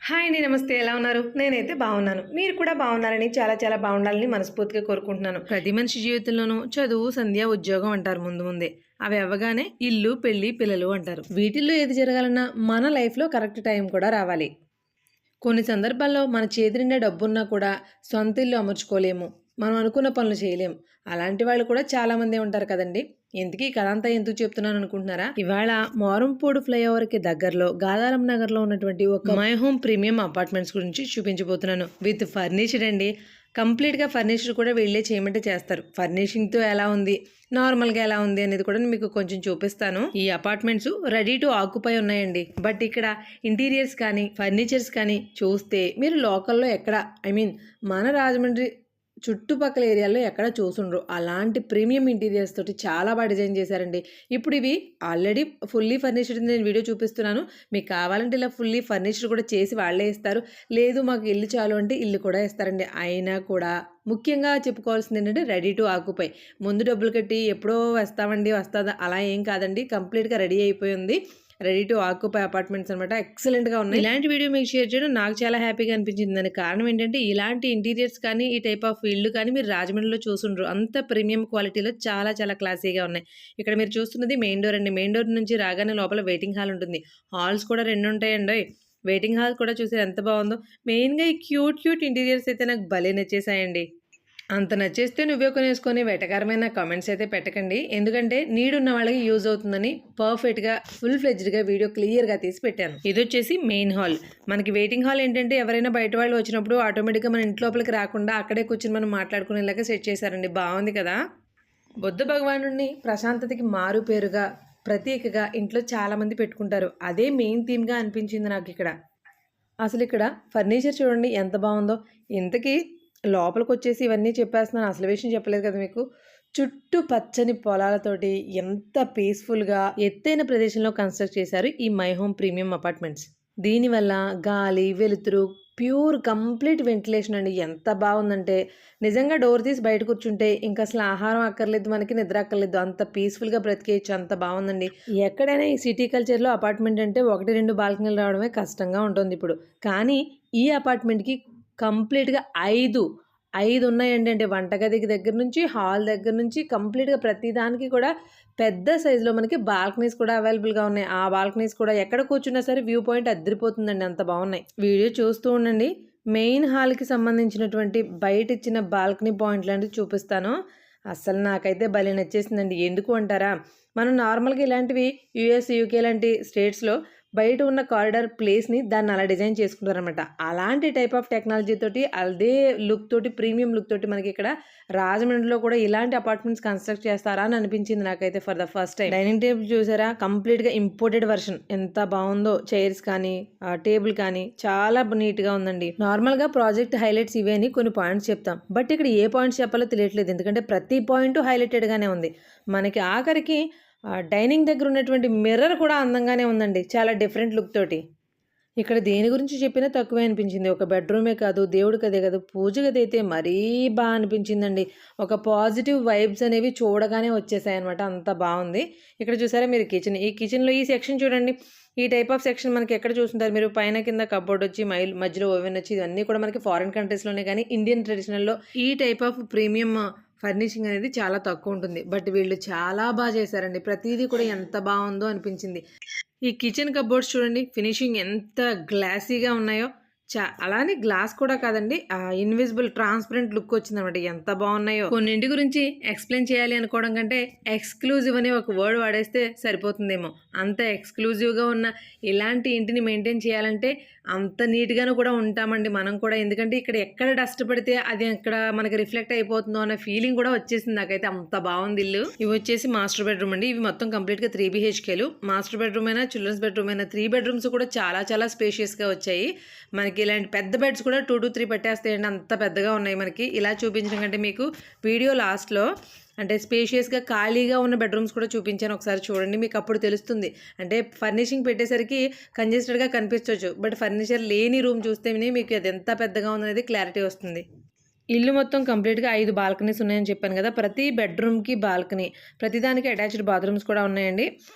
Hi అండి. నమస్తే. ఎలా ఉన్నారు? నేనైతే బాగున్నాను. మీరు కూడా బాగున్నారని చాలా బాగుండాలని మనస్ఫూర్తిగా కోరుకుంటున్నాను. ప్రతి మనిషి జీవితంలోనూ చదువు, సంధ్య, ఉద్యోగం అంటారు ముందు ముందే. అవి అవ్వగానే ఇల్లు, పెళ్లి, పిల్లలు అంటారు. వీటిల్లో ఏది జరగాలన్నా మన లైఫ్‌లో కరెక్ట్ టైం కూడా రావాలి. కొన్ని సందర్భాల్లో మన చేతి నిండా డబ్బున్నా కూడా సొంత ఇల్లు అమర్చుకోలేము. మనం అనుకున్న పనులు చేయలేము. అలాంటి వాళ్ళు కూడా చాలామందే ఉంటారు కదండీ! ఇంతకీ ఈ కథ అంతా ఎందుకు చెప్తున్నాను అనుకుంటున్నారా? ఇవాళ మోరంపూడి ఫ్లైఓవర్‌కి దగ్గరలో గాదారం నగర్‌లో ఉన్నటువంటి ఒక మై హోమ్ ప్రీమియం అపార్ట్మెంట్స్ గురించి చూపించబోతున్నాను. విత్ ఫర్నిచర్డ్ అండి. కంప్లీట్‌గా ఫర్నిచర్ కూడా వీళ్ళే చేయమంటే చేస్తారు. ఫర్నిషింగ్‌తో ఎలా ఉంది, నార్మల్‌గా ఎలా ఉంది అనేది కూడా మీకు కొంచెం చూపిస్తాను. ఈ అపార్ట్మెంట్స్ రెడీ టు ఆక్యుపై ఉన్నాయండి. బట్ ఇక్కడ ఇంటీరియర్స్ కానీ, ఫర్నిచర్స్ కానీ చూస్తే మీరు లోకల్‌లో ఎక్కడ మన రాజమండ్రి చుట్టుపక్కల ఏరియాలో ఎక్కడ చూసుండ్రు. అలాంటి ప్రీమియం ఇంటీరియర్స్ తోటి చాలా బాగా డిజైన్ చేశారండి. ఇప్పుడు ఇవి ఆల్రెడీ ఫుల్లీ ఫర్నిష్డ్ నేను వీడియో చూపిస్తున్నాను. మీకు కావాలంటే ఇలా ఫుల్లీ ఫర్నిష్డ్ కూడా చేసి వాళ్ళే ఇస్తారు. లేదు మాకు ఇల్లు చాలు అంటే ఇల్లు కూడా ఇస్తారండి. అయినా కూడా ముఖ్యంగా చెప్పుకోవాల్సింది ఏంటంటే రెడీ టు ఆక్యుపై. ముందు డబ్బులు కట్టి ఎప్పుడో వస్తామండి వస్తుందా అలా ఏం కాదండి. కంప్లీట్‌గా రెడీ అయిపోయింది. రెడీ టు ఆక్యుపై అపార్ట్మెంట్స్ అనమాట. ఎక్సలెంట్‌గా ఉన్నాయి. ఇలాంటి వీడియో మీకు షేర్ చేయడం నాకు చాలా హ్యాపీగా అనిపించింది. దానికి కారణం ఏంటంటే ఇలాంటి ఇంటీరియర్స్ కానీ, ఈ టైప్ ఆఫ్ ఇల్లు కానీ మీరు రాజమండ్రిలో చూసుండ్రు. అంత ప్రీమియం క్వాలిటీలో చాలా క్లాసీగా ఉన్నాయి. ఇక్కడ మీరు చూస్తున్నది మెయిన్ డోర్ అండి. మెయిన్ డోర్ నుంచి రాగానే లోపల వెయిటింగ్ హాల్ ఉంటుంది. హాల్స్ కూడా 2 ఉంటాయండోయ్. వెయిటింగ్ హాల్ కూడా చూసారు ఎంత బాగుందో. మెయిన్‌గా ఈ క్యూట్ ఇంటీరియర్స్ అయితే నాకు భలే నచ్చేసాయండి. అంత నచ్చేస్తే నువ్వే కొనేసుకొని వెటకారమైన కామెంట్స్ అయితే పెట్టకండి. ఎందుకంటే నీడున్న వాళ్ళకి యూజ్ అవుతుందని పర్ఫెక్ట్‌గా ఫుల్ ఫ్లెడ్జ్డ్‌గా వీడియో క్లియర్‌గా తీసి పెట్టాను. ఇదొచ్చేసి మెయిన్ హాల్. మనకి వెయిటింగ్ హాల్ ఏంటంటే ఎవరైనా బయట వాళ్ళు వచ్చినప్పుడు ఆటోమేటిక్‌గా మన ఇంటి లోపలికి రాకుండా అక్కడే కూర్చొని మనం మాట్లాడుకునేలాగా సెట్ చేశారండి. బాగుంది కదా! బుద్ధ భగవానుడిని ప్రశాంతతకి మారు పేరుగా ప్రత్యేకగా ఇంట్లో చాలామంది పెట్టుకుంటారు. అదే మెయిన్ థీమ్‌గా అనిపించింది నాకు ఇక్కడ. అసలు ఇక్కడ ఫర్నిచర్ చూడండి ఎంత బాగుందో. ఇంతకీ లోపలికొచ్చేసి ఇవన్నీ చెప్పేస్తున్నాను. అసలు విషయం చెప్పలేదు కదా మీకు. చుట్టూ పచ్చని పొలాలతోటి ఎంత పీస్‌ఫుల్‌గా ఎత్తైన ప్రదేశంలో కన్‌స్ట్రక్ట్ చేశారు ఈ మై హోమ్ ప్రీమియం అపార్ట్మెంట్స్. దీనివల్ల గాలి, వెలుతురు, ప్యూర్ కంప్లీట్ వెంటిలేషన్ అండి. ఎంత బావుందంటే నిజంగా డోర్ తీసి బయట కూర్చుంటే ఇంక అసలు ఆహారం అక్కర్లేదు మనకి, నిద్ర అక్కర్లేదు. అంత పీస్‌ఫుల్‌గా బ్రతికేయచ్చు. అంత బావుందండి. ఎక్కడైనా ఈ సిటీ కల్చర్‌లో అపార్ట్మెంట్ అంటే 1, 2 బాల్కనీలు రావడమే కష్టంగా ఉంటుందిప్పుడు. కానీ ఈ అపార్ట్మెంట్‌కి కంప్లీట్‌గా 5 ఉన్నాయండి. అంటే వంటగదికి దగ్గర నుంచి, హాల్ దగ్గర నుంచి కంప్లీట్‌గా ప్రతి దానికి కూడా పెద్ద సైజులో మనకి బాల్కనీస్ కూడా అవైలబుల్‌గా ఉన్నాయి. ఆ బాల్కనీస్ కూడా ఎక్కడ కూర్చున్నా సరే వ్యూ పాయింట్ అద్దిరిపోతుందండి. అంత బాగున్నాయి. వీడియో చూస్తూ ఉండండి. మెయిన్ హాల్‌కి సంబంధించినటువంటి బయట ఇచ్చిన బాల్కనీ పాయింట్ లాంటివి చూపిస్తాను. అస్సలు నాకైతే భలే నచ్చేసిందండి. ఎందుకు అంటారా? మనం నార్మల్‌గా ఇలాంటివి యూఎస్, యూకే లాంటి స్టేట్స్‌లో బయట ఉన్న కారిడార్ ప్లేస్‌ని దాన్ని అలా డిజైన్ చేసుకుంటారనమాట. అలాంటి టైప్ ఆఫ్ టెక్నాలజీ తోటి అదే లుక్ తోటి ప్రీమియం లుక్ తోటి మనకి ఇక్కడ రాజమండ్రిలో కూడా ఇలాంటి అపార్ట్మెంట్స్ కన్‌స్ట్రక్ట్ చేస్తారా అని అనిపించింది నాకైతే for the first time. Dining table చూసారా? కంప్లీట్‌గా ఇంపోర్టెడ్ వెర్షన్. ఎంత బావుందో. చైర్స్ కానీ, టేబుల్ కానీ చాలా నీట్‌గా ఉందండి. నార్మల్‌గా ప్రాజెక్ట్ హైలైట్స్ ఇవే అని కొన్ని పాయింట్స్ చెప్తాం. బట్ ఇక్కడ ఏ పాయింట్స్ చెప్పాలో తెలియట్లేదు. ఎందుకంటే ప్రతి పాయింట్ హైలైటెడ్‌గానే ఉంది. మనకి ఆఖరికి డైనింగ్ దగ్గర ఉన్నటువంటి మిర్రర్ కూడా అందంగానే ఉందండి. చాలా డిఫరెంట్ లుక్ తోటి. ఇక్కడ దేని గురించి చెప్పినా తక్కువే అనిపించింది. ఒక బెడ్‌రూమే కాదు, దేవుడి గదే కాదు, పూజ గది అయితే మరీ అనిపించిందండి. ఒక పాజిటివ్ వైబ్స్ అనేవి చూడగానే వచ్చేసాయన్నమాట. అంత బావుంది. ఇక్కడ చూసారా మీరు కిచెన్. ఈ కిచెన్‌లో ఈ సెక్షన్ చూడండి. ఈ టైప్ ఆఫ్ సెక్షన్ మనకి ఎక్కడ చూసుంటారు మీరు? పైన కింద కబోర్డ్ వచ్చి మధ్యలో ఓవెన్ వచ్చి ఇవన్నీ కూడా మనకి ఫారిన్ కంట్రీస్‌లోనే గానీ, ఇండియన్ ట్రెడిషనల్‌లో ఈ టైప్ ఆఫ్ ప్రీమియం ఫర్నిషింగ్ అనేది చాలా తక్కువ ఉంటుంది. బట్ వీళ్ళు చాలా చేశారండి. ప్రతీదీ కూడా ఎంత బావుందో అనిపించింది. ఈ కిచెన్ కబోర్డ్స్ చూడండి ఫినిషింగ్ ఎంత గ్లాసీగా ఉన్నాయో. అలానే గ్లాస్ కూడా కాదండి. ఇన్విజిబుల్ ట్రాన్స్పరెంట్ లుక్ వచ్చిందనమాట. ఎంత బాగున్నాయో. కొన్నింటి గురించి ఎక్స్ప్లెయిన్ చేయాలి అనుకోవడం కంటే ఎక్స్క్లూజివ్ అనే ఒక వర్డ్ వాడేస్తే సరిపోతుందేమో. అంత ఎక్స్క్లూజివ్గా ఉన్న ఇలాంటి ఇంటిని మెయింటైన్ చేయాలంటే అంత నీట్గాను కూడా ఉంటామండి మనం కూడా. ఎందుకంటే ఇక్కడ ఎక్కడ డస్ట్ పడితే అది అక్కడ మనకి రిఫ్లెక్ట్ అయిపోతుందో అన్న ఫీలింగ్ కూడా వచ్చేసింది నాకైతే. అంత బాగుంది ఇల్లు. ఇవి వచ్చేసి మాస్టర్ బెడ్రూమ్ అండి. ఇవి మొత్తం కంప్లీట్గా 3 BHKలు. మాస్టర్ బెడ్రూమ్ అయినా, చిల్డ్రన్స్ బెడ్రూమ్ అయినా 3 బెడ్రూమ్స్ కూడా చాలా స్పేషియస్గా వచ్చాయి. మనకి ఇలాంటి పెద్ద బెడ్స్ కూడా 2-3 పట్టేస్తాయండి. అంత పెద్దగా ఉన్నాయి మనకి. ఇలా చూపించడం కంటే మీకు వీడియో లాస్ట్లో అంటే స్పేషియస్గా ఖాళీగా ఉన్న బెడ్రూమ్స్ కూడా చూపించాను. ఒకసారి చూడండి, మీకు అప్పుడు తెలుస్తుంది. అంటే ఫర్నిషింగ్ పెట్టేసరికి కంజెస్టెడ్గా కనిపించవచ్చు. బట్ ఫర్నిచర్ లేని రూమ్ చూస్తేనే మీకు అది ఎంత పెద్దగా ఉందనేది క్లారిటీ వస్తుంది. ఇల్లు మొత్తం కంప్లీట్‌గా 5 బాల్కనీస్ ఉన్నాయని చెప్పాను కదా! ప్రతి బెడ్‌రూమ్‌కి బాల్కనీ. ప్రతిదానికి అటాచ్డ్ బాత్రూమ్స్ కూడా ఉన్నాయండి.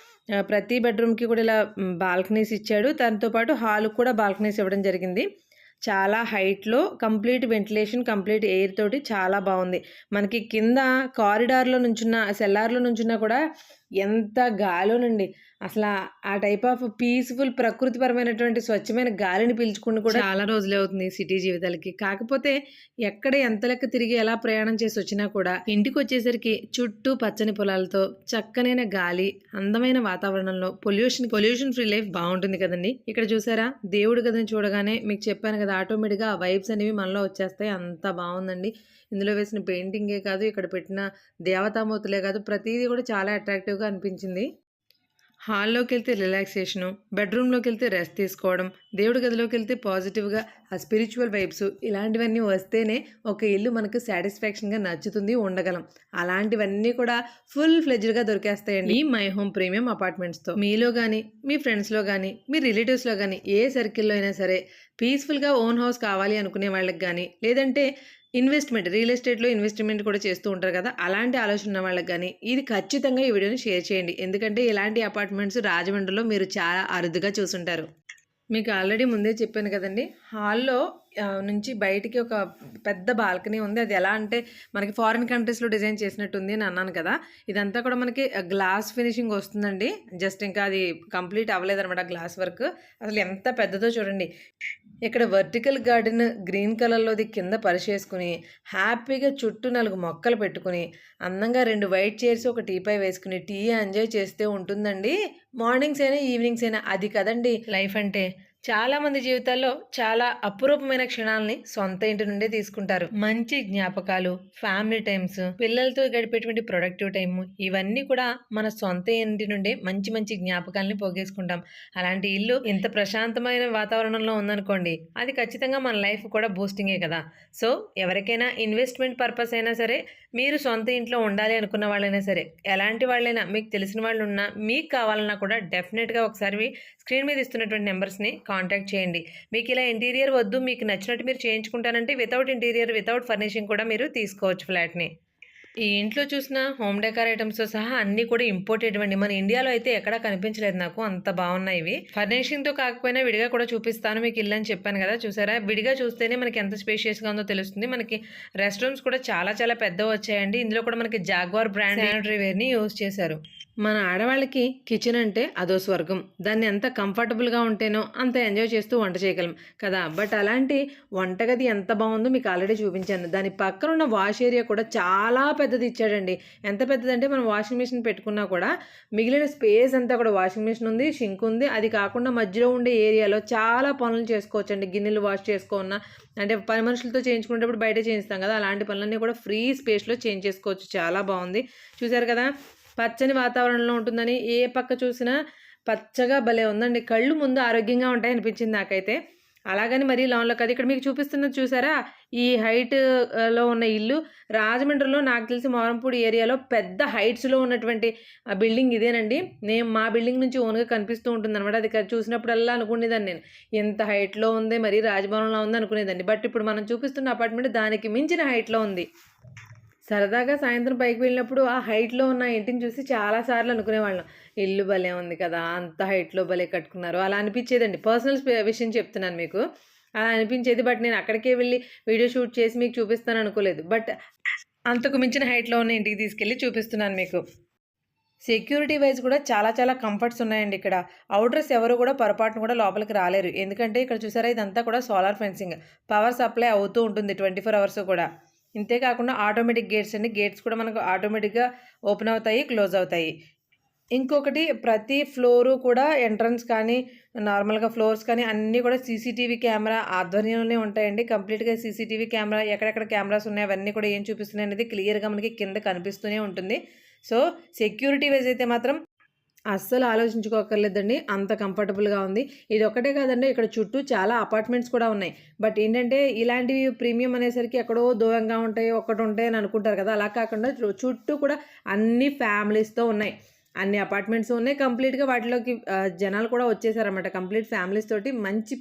ప్రతి బెడ్రూమ్‌కి కూడా ఇలా బాల్కనీస్ ఇచ్చాడు. దాంతో పాటు హాల్‌కి కూడా బాల్కనీస్ ఇవ్వడం జరిగింది. చాలా హైట్‌లో కంప్లీట్ వెంటిలేషన్, కంప్లీట్ ఎయిర్ తోటి చాలా బావుంది. మనకి కింద కారిడార్‌లో నుంచున్న, సెల్లార్‌లో నుంచున్నా కూడా ఎంత గాలోనండి. అసలా ఆ టైప్ ఆఫ్ పీస్‌ఫుల్ ప్రకృతిపరమైనటువంటి స్వచ్ఛమైన గాలిని పీల్చుకుని కూడా చాలా రోజులే అవుతుంది సిటీ జీవితాలకి. కాకపోతే ఎక్కడ ఎంత లెక్క తిరిగి ఎలా ప్రయాణం చేసొచ్చినా కూడా ఇంటికొచ్చేసరికి చుట్టూ పచ్చని పొలాలతో, చక్కనైన గాలి, అందమైన వాతావరణంలో పొల్యూషన్ ఫ్రీ లైఫ్ బావుంటుంది కదండీ! ఇక్కడ చూసారా? దేవుడి గదిని చూడగానే మీకు చెప్పాను కదా! ఆటోమేటిక్‌గా ఆ వైబ్స్ అనేవి మనలో వచ్చేస్తాయి. అంత బావుందండి. ఇందులో వేసిన పెయింటింగే కాదు, ఇక్కడ పెట్టిన దేవతామూర్తులే కాదు, ప్రతీది కూడా చాలా అట్రాక్టివ్‌గా అనిపించింది. హాల్లోకెళ్తే రిలాక్సేషను, బెడ్రూమ్‌లోకెళ్తే రెస్ట్ తీసుకోవడం, దేవుడి గదిలోకెళ్తే పాజిటివ్‌గా ఆ స్పిరిచువల్ వైబ్స్ ఇలాంటివన్నీ వస్తేనే ఒక ఇల్లు మనకు సాటిస్ఫాక్షన్‌గా నచ్చుతుంది, ఉండగలం. అలాంటివన్నీ కూడా ఫుల్ ఫ్లెడ్జ్డ్‌గా దొరికేస్తాయండి ఈ మై హోమ్ ప్రీమియం అపార్ట్మెంట్స్‌తో. మీలో గానీ, మీ ఫ్రెండ్స్‌లో గానీ, మీ రిలేటివ్స్‌లో గానీ, ఏ సర్కిల్‌లో అయినా సరే పీస్‌ఫుల్‌గా ఓన్ హౌస్ కావాలి అనుకునే వాళ్ళకి గానీ, లేదంటే రియల్ ఎస్టేట్‌లో ఇన్వెస్ట్‌మెంట్ కూడా చేస్తూ ఉంటారు కదా! అలాంటి ఆలోచన ఉన్న వాళ్ళకి గానీ, ఇది ఖచ్చితంగా ఈ వీడియోని షేర్ చేయండి. ఎందుకంటే ఇలాంటి అపార్ట్మెంట్స్ రాజమండ్రిలో మీరు చాలా అరుదుగా చూసుంటారు. మీకు ఆల్రెడీ ముందే చెప్పాను కదండీ! హాల్‌లో నుంచి బయటికి ఒక పెద్ద బాల్కనీ ఉంది. అది ఎలా అంటే మనకి ఫారిన్ కంట్రీస్‌లో డిజైన్ చేసినట్టుంది అని అన్నాను కదా! ఇదంతా కూడా మనకి గ్లాస్ ఫినిషింగ్ వస్తుందండి. జస్ట్ ఇంకా అది కంప్లీట్ అవ్వలేదనమాట గ్లాస్ వర్క్. అసలు ఎంత పెద్దదో చూడండి. ఇక్కడ వర్టికల్ గార్డెన్ గ్రీన్ కలర్‌లోది కింద పరిచేసుకొని, హ్యాపీగా చుట్టూ 4 మొక్కలు పెట్టుకొని, అందంగా 2 వైట్ చైర్స్, ఒక టీపాయ్ వేసుకొని, టీ ఎంజాయ్ చేస్తే ఉంటుందండి. మార్నింగ్స్ అయినా, ఈవినింగ్స్ అయినా. అది కదండీ లైఫ్ అంటే. చాలామంది జీవితాల్లో చాలా అపురూపమైన క్షణాలని సొంత ఇంటి నుండే తీసుకుంటారు. మంచి జ్ఞాపకాలు, ఫ్యామిలీ టైమ్స్, పిల్లలతో గడిపేటువంటి ప్రొడక్టివ్ టైమ్, ఇవన్నీ కూడా మన సొంత ఇంటి నుండే మంచి మంచి జ్ఞాపకాలని పోగేసుకుంటాం. అలాంటి ఇల్లు ఇంత ప్రశాంతమైన వాతావరణంలో ఉందనుకోండి, అది ఖచ్చితంగా మన లైఫ్ కూడా బూస్టింగే కదా! సో ఎవరికైనా ఇన్వెస్ట్మెంట్ పర్పస్ అయినా సరే, మీరు సొంత ఇంట్లో ఉండాలి అనుకున్న వాళ్ళైనా సరే, ఎలాంటి వాళ్ళైనా, మీకు తెలిసిన వాళ్ళు ఉన్నా, మీకు కావాలన్నా కూడా డెఫినెట్‌గా ఒకసారి స్క్రీన్ మీద ఇస్తున్నటువంటి నెంబర్స్‌ని కాంటాక్ట్ చేయండి. మీకు ఇలా ఇంటీరియర్ వద్దు, మీకు నచ్చినట్టు మీరు చేయించుకుంటానంటే వితౌట్ ఇంటీరియర్, వితౌట్ ఫర్నిషింగ్ కూడా మీరు తీసుకోవచ్చు ఫ్లాట్‌ని. ఈ ఇంట్లో చూసిన హోమ్ డెకార్ ఐటమ్స్‌తో సహా అన్నీ కూడా ఇంపోర్టెడ్‌వండి. మన ఇండియాలో అయితే ఎక్కడా కనిపించలేదు నాకు. అంత బావున్నాయి ఇవి. ఫర్నిషింగ్‌తో కాకపోయినా విడిగా కూడా చూపిస్తాను మీకు ఇల్లు అని చెప్పాను కదా! చూసారా? విడిగా చూస్తేనే మనకి ఎంత స్పేషియస్‌గా ఉందో తెలుస్తుంది. మనకి రెస్ట్ రూమ్స్ కూడా చాలా చాలా పెద్దవి వచ్చాయండి. ఇందులో కూడా మనకి జాగ్వార్ బ్రాండ్ శానిటరీ వేర్‌ని యూజ్ చేశారు. మన ఆడవాళ్ళకి కిచెన్ అంటే అదో స్వర్గం. దాన్ని ఎంత కంఫర్టబుల్‌గా ఉంటేనో అంత ఎంజాయ్ చేస్తూ వంట చేయగలం కదా! బట్ అలాంటి వంటగది ఎంత బావుందో మీకు ఆల్రెడీ చూపించాను. దాని పక్కన ఉన్న వాష్ ఏరియా కూడా చాలా పెద్దది ఇచ్చాడండి. ఎంత పెద్దదంటే మనం వాషింగ్ మిషన్ పెట్టుకున్నా కూడా మిగిలిన స్పేస్ అంతా కూడా వాషింగ్ మిషన్ ఉంది, షింక్ ఉంది. అది కాకుండా మధ్యలో ఉండే ఏరియాలో చాలా పనులు చేసుకోవచ్చండి. గిన్నెలు వాష్ చేసుకోన్నా, అంటే పని మనుషులతో చేయించుకునేటప్పుడు బయటే చేయిస్తాం కదా! అలాంటి పనులన్నీ కూడా ఫ్రీ స్పేస్‌లో చేయించేసుకోవచ్చు. చాలా బావుంది. చూసారు కదా! పచ్చని వాతావరణంలో ఉంటుందని ఏ పక్క చూసినా పచ్చగా భలే ఉందండి. కళ్ళు ముందు ఆరోగ్యంగా ఉంటాయనిపించింది నాకైతే. అలాగని మరీ లాన్‌లో కాదు. ఇక్కడ మీకు చూపిస్తున్నది చూసారా? ఈ హైట్ లో ఉన్న ఇల్లు రాజమండ్రిలో నాకు తెలిసి మోరంపూడి ఏరియాలో పెద్ద హైట్స్‌లో ఉన్నటువంటి బిల్డింగ్ ఇదేనండి. మా బిల్డింగ్ నుంచి ఓన్‌గా కనిపిస్తూ ఉంటుందనమాట. అది చూసినప్పుడల్లా అనుకునేదాన్ని నేను. ఎంత హైట్‌లో ఉంది, మరీ రాజభవనంలా ఉంది అనుకునేదాన్ని. బట్ ఇప్పుడు మనం చూపిస్తున్న అపార్ట్మెంట్ దానికి మించిన హైట్‌లో ఉంది. సరదాగా సాయంత్రం పైకి వెళ్ళినప్పుడు ఆ హైట్‌లో ఉన్న ఇంటిని చూసి చాలా సార్లు అనుకునేవాళ్ళం. ఇల్లు భలే ఉంది కదా! అంత హైట్‌లో భలే కట్టుకున్నారు. అలా అనిపించేదండి. పర్సనల్ విషయం చెప్తున్నాను మీకు. అలా అనిపించేది. బట్ నేను అక్కడికే వెళ్ళి వీడియో షూట్ చేసి మీకు చూపిస్తాను అనుకోలేదు. బట్ అంతకు మించిన హైట్‌లో ఉన్న ఇంటికి తీసుకెళ్ళి చూపిస్తున్నాను మీకు. సెక్యూరిటీ వైజ్ కూడా చాలా చాలా కంఫర్ట్స్ ఉన్నాయండి ఇక్కడ. ఔటర్స్ ఎవరు కూడా పొరపాటున కూడా లోపలికి రాలేరు. ఎందుకంటే ఇక్కడ చూసారా ఇదంతా కూడా సోలార్ ఫెన్సింగ్. పవర్ సప్లై అవుతూ ఉంటుంది 24 అవర్స్ కూడా. ఇంతే కాకుండా ఆటోమేటిక్ గేట్స్ అండి. గేట్స్ కూడా మనకు ఆటోమేటిక్‌గా ఓపెన్ అవుతాయి, క్లోజ్ అవుతాయి. ఇంకొకటి ప్రతి ఫ్లోరు కూడా ఎంట్రన్స్ కానీ, నార్మల్‌గా ఫ్లోర్స్ కానీ అన్నీ కూడా సీసీటీవీ కెమెరా ఆధ్వర్యంలోనే ఉంటాయండి. కంప్లీట్‌గా సీసీటీవీ కెమెరా ఎక్కడెక్కడ కెమెరాస్ ఉన్నాయి అవన్నీ కూడా ఏం చూపిస్తున్నాయి అనేది క్లియర్‌గా మనకి కింద కనిపిస్తూనే ఉంటుంది. సో, సెక్యూరిటీ వైజ్ అయితే మాత్రం అస్సలు ఆలోచించుకోక్కర్లేదండి. అంత కంఫర్టబుల్‌గా ఉంది. ఇదొక్కటే కాదండి, ఇక్కడ చుట్టూ చాలా అపార్ట్మెంట్స్ కూడా ఉన్నాయి. బట్ ఏంటంటే ఇలాంటివి ప్రీమియం అనేసరికి ఎక్కడో దూరంగా ఉంటాయి, ఒక్కటుంటాయి అని అనుకుంటారు కదా! అలా కాకుండా చుట్టూ కూడా అన్ని ఫ్యామిలీస్‌తో ఉన్నాయి. అన్ని అపార్ట్మెంట్స్ ఉన్నాయి. కంప్లీట్‌గా వాటిలోకి జనాలు కూడా వచ్చేసారన్నమాట. కంప్లీట్ ఫ్యామిలీస్ తోటి మంచి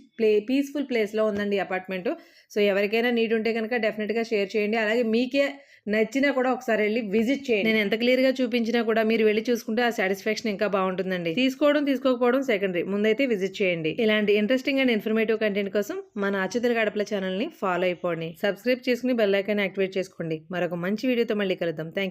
పీస్‌ఫుల్ ప్లేస్‌లో ఉందండి ఈ అపార్ట్మెంటు. సో, ఎవరికైనా నీడ్ ఉంటే గనక డెఫినిట్‌గా షేర్ చేయండి. అలాగే మీకే నచ్చినా కూడా ఒకసారి వెళ్లి విజిట్ చేయండి. నేను ఎంత క్లియర్‌గా చూపించినా కూడా మీరు వెళ్లి చూసుకుంటే ఆ సాటిస్ఫాక్షన్ ఇంకా బాగుంటుందండి. తీసుకోకపోవడం సెకండరీ. ముందైతే విజిట్ చేయండి. ఇలాంటి ఇంట్రెస్టింగ్ అండ్ ఇన్ఫర్మేటివ్ కంటెంట్ కోసం మన అచ్యుతుల గడపల ఛానల్‌ని ఫాలో అయిపోండి. సబ్స్క్రైబ్ చేసుకుని బెల్ ఐకాన్ యాక్టివేట్ చేసుకోండి. మరొక మంచి వీడియోతో మళ్ళీ కలుద్దాం. థాంక్యూ.